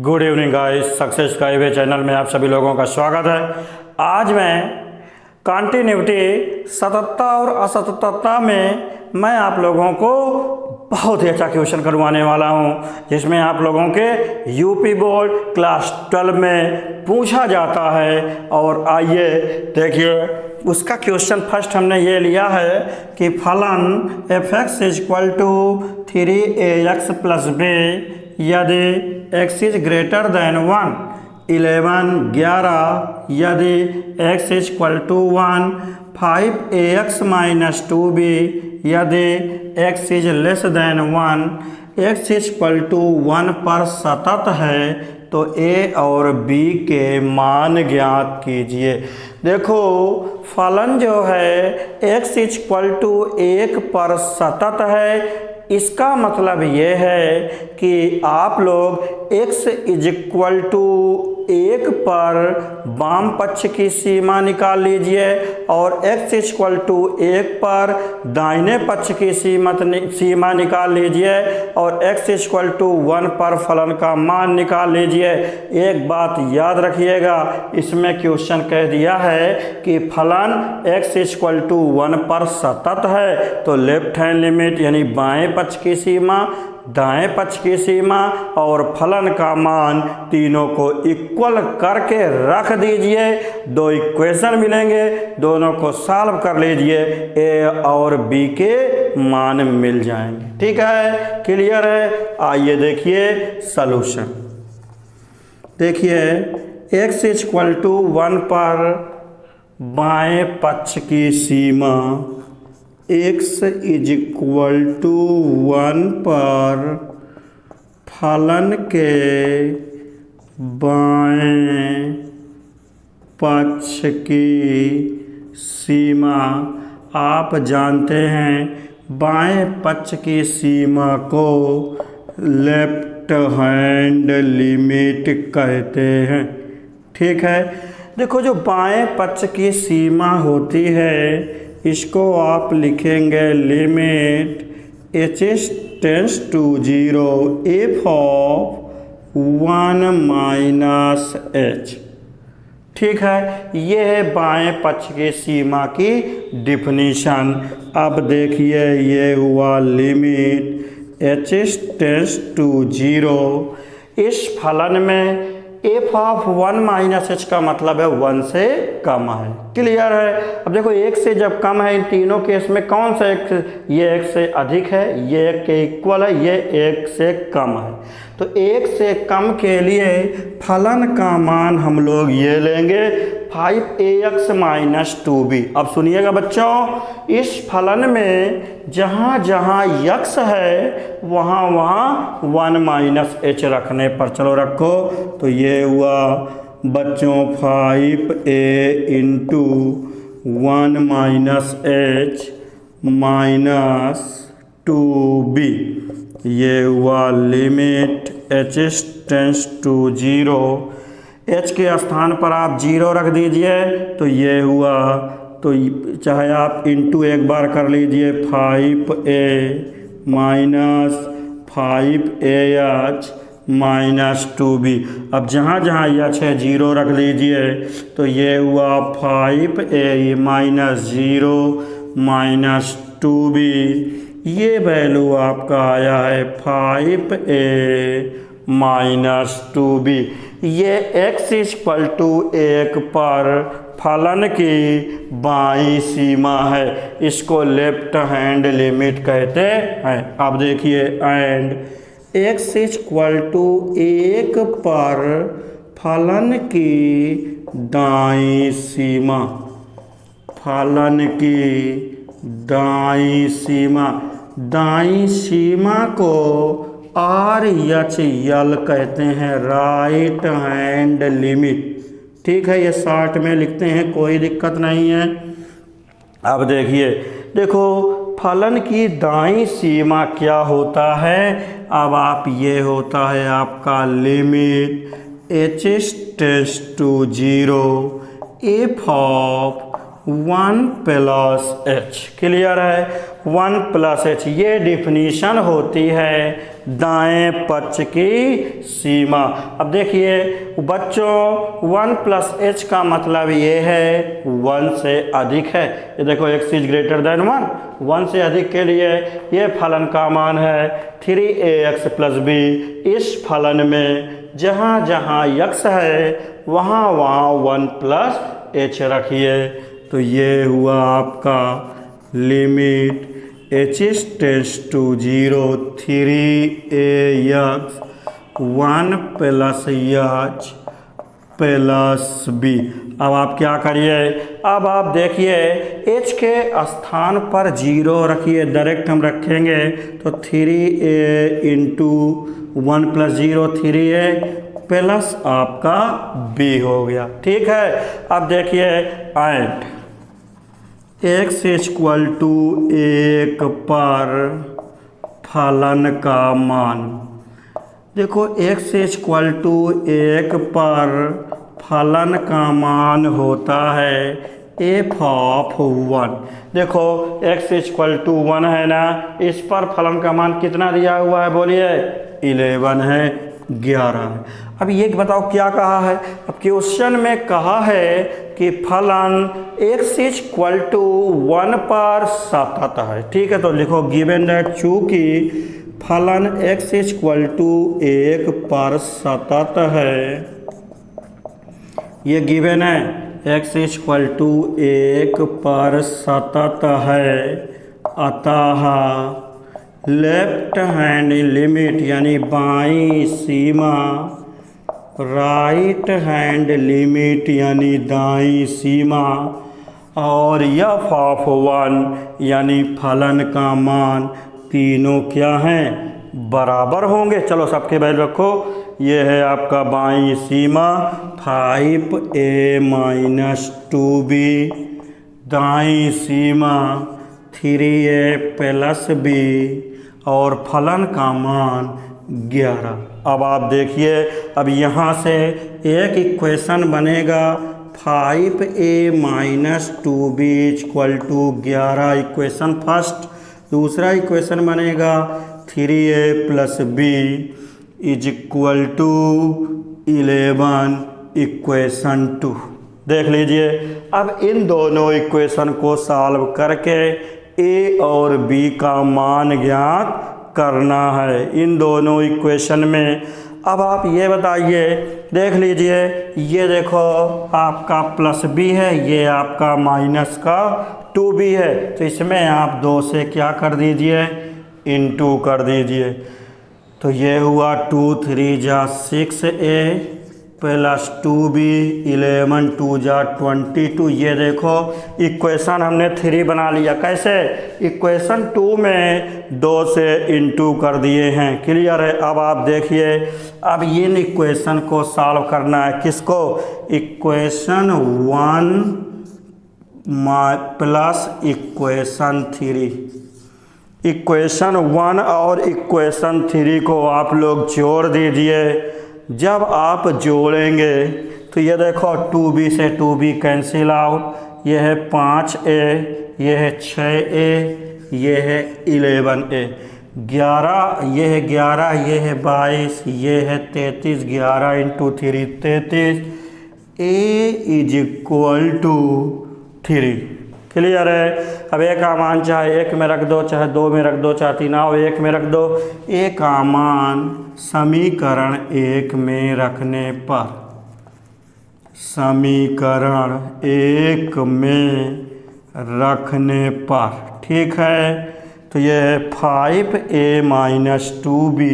Good evening guys, success skyway channel में आप सभी लोगों का स्वागत है। आज मैं कॉन्टिन्यूटी सततता और असततता में मैं आप लोगों को बहुत ही अच्छा क्वेश्चन करवाने वाला हूं, जिसमें आप लोगों के यूपी बोर्ड क्लास 12 में पूछा जाता है। और आइए देखिए, उसका क्वेश्चन फर्स्ट हमने ये लिया है कि फलन f(x = 3ax + b) यदि x इज ग्रेटर देन 1, 11, 11 यदि x = 1, 5ax - 2b यदि x is less than 1, x = 1 पर सतत है तो a और b के मान ज्ञात कीजिए। देखो, फलन जो है x = 1 पर सतत है, इसका मतलब ये है कि आप लोग x = 1 पर वाम पक्ष की सीमा निकाल लीजिए और x = 1 पर दाहिने पक्ष की सीमा निकाल लीजिए और x = 1 पर फलन का मान निकाल लीजिए। एक बात याद रखिएगा, इसमें क्वेश्चन कह दिया है कि फलन x = 1 पर सतत है तो लेफ्ट हैंड लिमिट यानी बाएं पक्ष की सीमा, दाएं पक्ष की सीमा और फलन का मान तीनों को इक्वल करके रख दीजिए। दो इक्वेशन मिलेंगे, दोनों को सॉल्व कर लीजिए, a और b के मान मिल जाएंगे। ठीक है, क्लियर है। आइए देखिए सॉल्यूशन। देखिए, x = 1 पर बाएं पक्ष की सीमा, x = 1 पर फलन के बाएं पक्ष की सीमा। आप जानते हैं बाएं पक्ष की सीमा को लेफ्ट हैंड लिमिट कहते हैं। ठीक है, देखो जो बाएं पक्ष की सीमा होती है इसको आप लिखेंगे limit h tends to 0 f of 1 - h। ठीक है, ये है बाएं पक्ष की सीमा की डिफिनीशन। अब देखिए, ये हुआ लिमिट h टेंड्स टू 0। इस फलन में f ऑफ 1 - h का मतलब है 1 से कम है। क्लियर है। अब देखो, 1 से जब कम है, इन तीनों केस में कौन सा एक, ये 1 से अधिक है, ये 1 के इक्वल है, ये 1 से कम है। तो 1 से कम के लिए फलन का मान हम लोग ये लेंगे 5ax - 2b। अब सुनिएगा बच्चों, इस फलन में जहाँ जहाँ x है वहाँ वहाँ 1 - h रखने पर, चलो रखो, तो ये हुआ बच्चों 5a × 1 - h - 2b। ये हुआ limit h tends to 0। h के स्थान पर आप 0 रख दीजिए तो ये हुआ, तो चाहे आप इंटू एक बार कर लीजिए 5a - 5ah - 2b। अब जहाँ जहाँ h है 0 रख लीजिए, तो ये हुआ 5a - 0 - 2b। ये वैल्यू आपका आया है 5a - 2b। ये x = 1 पर फलन की बाईं सीमा है, इसको लेफ्ट हैंड लिमिट कहते हैं। अब देखिए, एंड x = 1 पर फलन की दाईं सीमा, फलन की दाईं सीमा, दाईं सीमा को RHL कहते हैं, राइट हैंड लिमिट। ठीक है, ये शॉर्ट में लिखते हैं, कोई दिक्कत नहीं है। अब देखिए, देखो फलन की दाईं सीमा क्या होता है। अब आप, ये होता है आपका limit h tends to 0 f of 1 + h। Clear है, 1 + h ये डिफिनीशन होती है दाएं पक्ष की सीमा। अब देखिए बच्चों 1 प्लस एच का मतलब ये है 1 से अधिक है। ये देखो x इज ग्रेटर देन 1 से अधिक के लिए ये फलन का मान है 3ax प्लस b। इस फलन में जहाँ जहाँ x है वहाँ वहाँ 1 प्लस एच रखिए। तो ये हुआ आपका limit h tends to 0 3ax 1 plus h plus b। अब आप क्या करिए, अब आप देखिए h के स्थान पर 0 रखिए, डायरेक्ट हम रखेंगे तो 3a into 1 plus 0 3a plus आपका b हो गया। ठीक है। अब देखिए एंड x इक्वल टू 1 पर फलन का मान। देखो x इक्वल टू 1 पर फलन का मान होता है f ऑफ 1। देखो x इक्वल टू 1 है ना, इस पर फलन का मान कितना दिया हुआ है बोलिए 11 है, 11 है। अब ये बताओ क्या कहा है, अब क्वेश्चन में कहा है कि फलन x इक्वल टू 1 पर सतत है। ठीक है, तो लिखो गिवन दैट चूंकि फलन x इक्वल टू 1 पर सतत है, ये गिवन है x इक्वल टू 1 पर सतत है, अतः लेफ्ट हैंड लिमिट यानी बाईं सीमा, राइट हैंड लिमिट यानी दाईं सीमा, और f ऑफ 1 यानी फलन का मान तीनों क्या हैं बराबर होंगे। चलो सबके वैल्यू रखो। ये है आपका बाईं सीमा 5a माइनस 2b, दाईं सीमा 3a प्लस b और फलन का मान 11। अब आप देखिए, अब यहाँ से एक इक्वेशन बनेगा 5a minus 2b equal to 11 equation first. दूसरा इक्वेशन बनेगा 3a plus b is equal to 11 equation 2। देख लीजिए, अब इन दोनों इक्वेशन को सॉल्व करके a और b का मान ज्ञात करना है इन दोनों इक्वेशन में। अब आप ये बताइए, देख लीजिए, ये देखो आपका प्लस b है, ये आपका माइनस का 2b है, तो इसमें आप 2 से क्या कर दीजिए इनटू कर दीजिए। तो ये हुआ 2 3 जा 6a प्लस 2b 11 2 जा 22। ये देखो इक्वेशन हमने 3 बना लिया। कैसे, इक्वेशन 2 में 2 से इनटू कर दिए हैं। क्लियर है। अब आप देखिए, अब इन इक्वेशन को सॉल्व करना है। किसको, इक्वेशन 1 प्लस इक्वेशन 3। इक्वेशन 1 और इक्वेशन 3 को आप लोग जोड़ दीजिए। जब आप जोड़ेंगे तो ये देखो 2b से 2b कैंसिल आउट, ये है 5a, ये है 6a, ये है 11a, 11, ये है 11, ये है 22, ये है 33, 11 into 3 33, a is equal to 3। Clear है। अब a का मान चाहे 1 में रख दो, चाहे 2 में रख दो, चाहे 3 आओ 1 में रख दो। a का मान समीकरण 1 में रखने पर, समीकरण 1 में रखने पर, ठीक है, तो ये है 5a minus 2b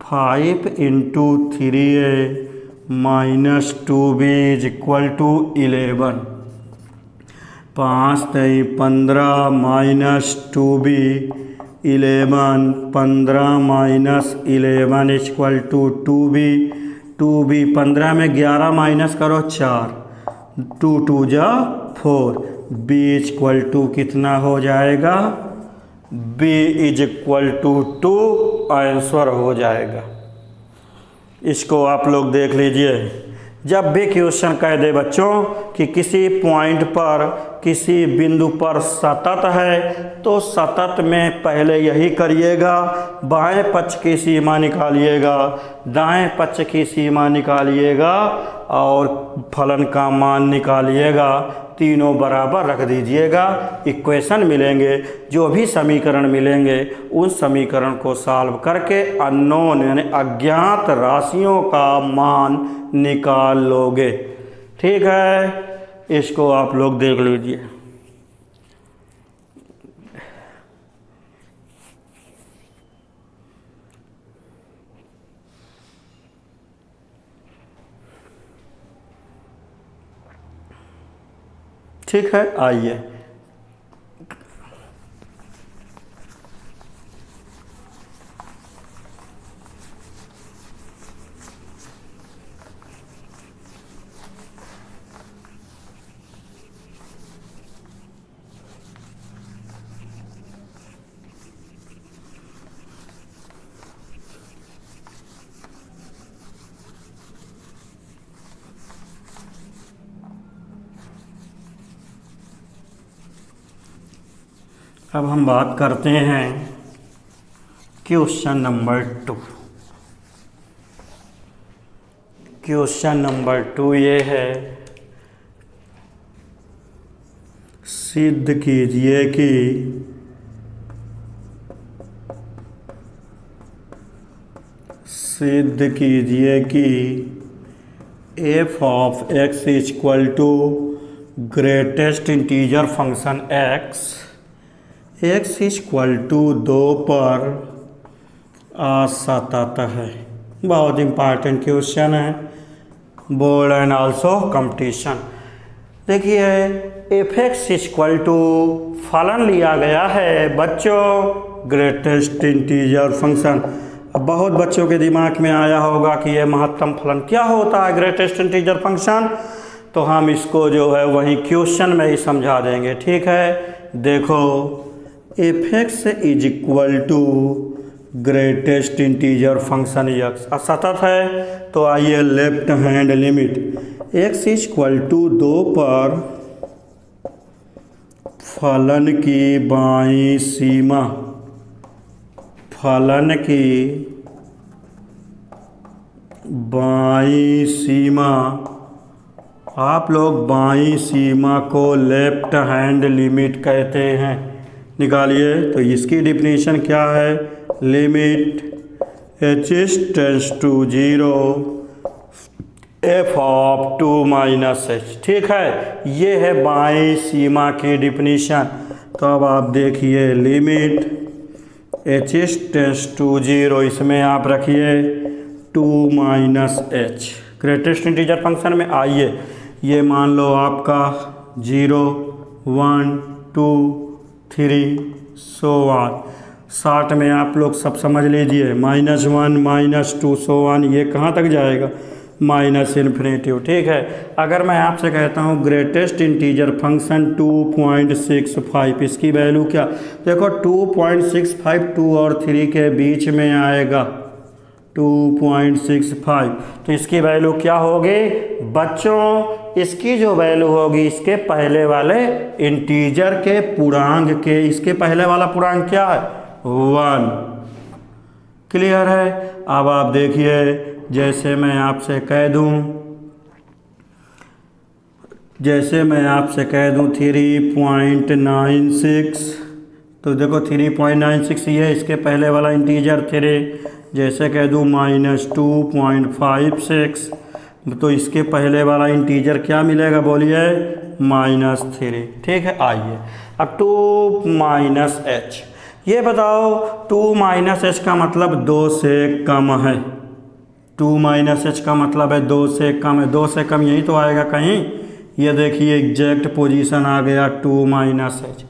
5 into 3a minus 2b is equal to 11। 5 3 15 minus 2b 11, 15 minus 11 equal to 2b 2b 15 में 11 माइनस करो 4, 2 2 जा 4, b इक्वल टू कितना हो जाएगा, b is equal to 2 answer हो जाएगा। इसको आप लोग देख लीजिए, जब भी क्वेश्चन कह दे बच्चों कि किसी पॉइंट पर किसी बिंदु पर सतत है तो सतत में पहले यही करिएगा, बाएं पक्ष की सीमा निकालिएगा, दाएं पक्ष की सीमा निकालिएगा और फलन का मान निकालिएगा, तीनों बराबर रख दीजिएगा। इक्वेशन मिलेंगे, जो भी समीकरण मिलेंगे उन समीकरण को सॉल्व करके अननोन यानी अज्ञात राशियों का मान निकाल लोगे। ठीक है, इसको आप लोग देख लीजिए। ठीक है, आइए अब हम बात करते हैं क्वेश्चन नंबर 2। क्वेश्चन नंबर 2 ये है, सिद्ध कीजिए कि f of x equal to greatest integer function x equal to 2 पर असतत है। बहुत इम्पॉर्टेंट क्वेश्चन है, बोर्ड एंड आल्सो कंपटीशन। देखिए एफ एक्स इक्वल टू फलन लिया गया है बच्चों ग्रेटेस्ट इंटीजर फंक्शन। अब बहुत बच्चों के दिमाग में आया होगा कि ये महत्तम फलन क्या होता है ग्रेटेस्ट इंटीजर फंक्शन, तो हम इसको जो है वहीं क्वेश्चन में ही समझा देंगे। ठीक है, देखो f x is equal to greatest integer function x असतत है, तो आइए left hand limit x equal to 2 पर फलन की बाईं सीमा, फलन की बाईं सीमा, आप लोग बाईं सीमा को लेफ्ट हैंड लिमिट कहते हैं। निकालिए, तो इसकी डिफिनीशन क्या है, limit h tends to 0 f of 2 minus h. ठीक है, ये है बाईं सीमा की डिफिनीशन। तो अब आप देखिए लिमिट एच टेंड्स टू 0, इसमें आप रखिए 2 minus H greatest integer function में। आइए ये मान लो आपका 0 1 2 3 सो ऑन। शॉर्ट में आप लोग सब समझ लीजिए, -1 -2 सो ऑन, ये कहाँ तक जाएगा, माइनस इन्फिनेटिव। ठीक है, अगर मैं आपसे कहता हूँ ग्रेटेस्ट इंटीजर फंक्शन 2.65, इसकी वैल्यू क्या, देखो 2.65 2 और 3 के बीच में आएगा 2.65, तो इसकी वैल्यू क्या होगी बच्चों, इसकी जो वैल्यू होगी इसके पहले वाले इंटीजर के पूर्णांक के, इसके पहले वाला पूर्णांक क्या है 1। क्लियर है। अब आप देखिए जैसे मैं आपसे कह दूं 3.96, तो देखो 3.96 ये इसके पहले वाला इंटीजर 3, जैसे कह दूं -2.56, तो इसके पहले वाला इंटीजर क्या मिलेगा बोलिए -3। ठीक है, आइए अब 2 माइनस एच, ये बताओ 2 माइनस एच का मतलब 2 से कम है, 2 माइनस एच का मतलब है 2 से कम है, 2 से कम यही तो आएगा कहीं, ये देखिए एग्जैक्ट पोजीशन आ गया 2 माइनस एच।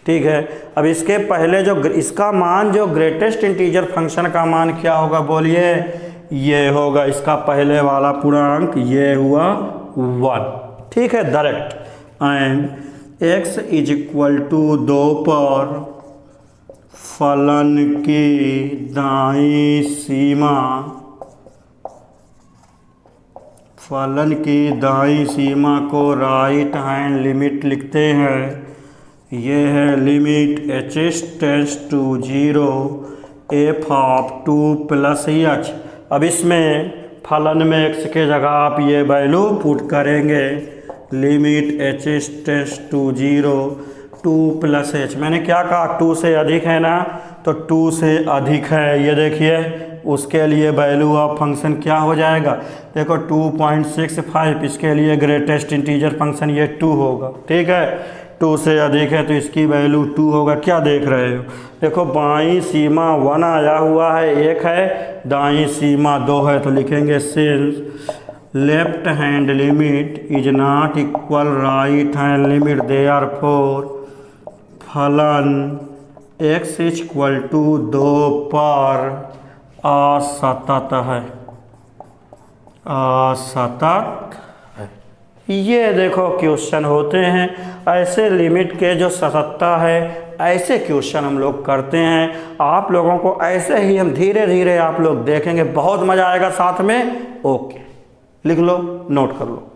ठीक है, अब इसके पहले जो इसका मान जो ग्रेटेस्ट इंटीजर फंक्शन का मान क्या होगा बोलिए, ये होगा इसका पहले वाला पूर्णांक, ये हुआ 1। ठीक है, direct. And x is equal to 2 पर फलन की दाईं सीमा, फलन की दाईं सीमा को राइट हैंड लिमिट लिखते हैं। ये है limit h s tends to 0 f of 2 plus h. अब इसमें फलन में x के जगह आप ये वैल्यू पुट करेंगे, limit h s tends to 0 2 plus h. मैंने क्या कहा, 2 से अधिक है ना, तो 2 से अधिक है, ये देखिए उसके लिए वैल्यू ऑफ फंक्शन क्या हो जाएगा, देखो 2.65, इसके लिए ग्रेटेस्ट इंटीजर फंक्शन ये 2 होगा। ठीक है, 2 से अधिक है तो इसकी वैल्यू 2 होगा। क्या देख रहे हो, देखो बाईं सीमा 1 आया हुआ है, 1 है, दाईं सीमा 2 है, तो लिखेंगे since left hand limit is not equal right hand limit, therefore फलन x इक्वल टू 2 पर असतत है, असतत है। ये देखो क्वेश्चन होते हैं ऐसे लिमिट के जो सततता है, ऐसे क्वेश्चन हम लोग करते हैं। आप लोगों को ऐसे ही हम धीरे धीरे आप लोग देखेंगे, बहुत मज़ा आएगा साथ में। ओके, लिख लो, नोट कर लो।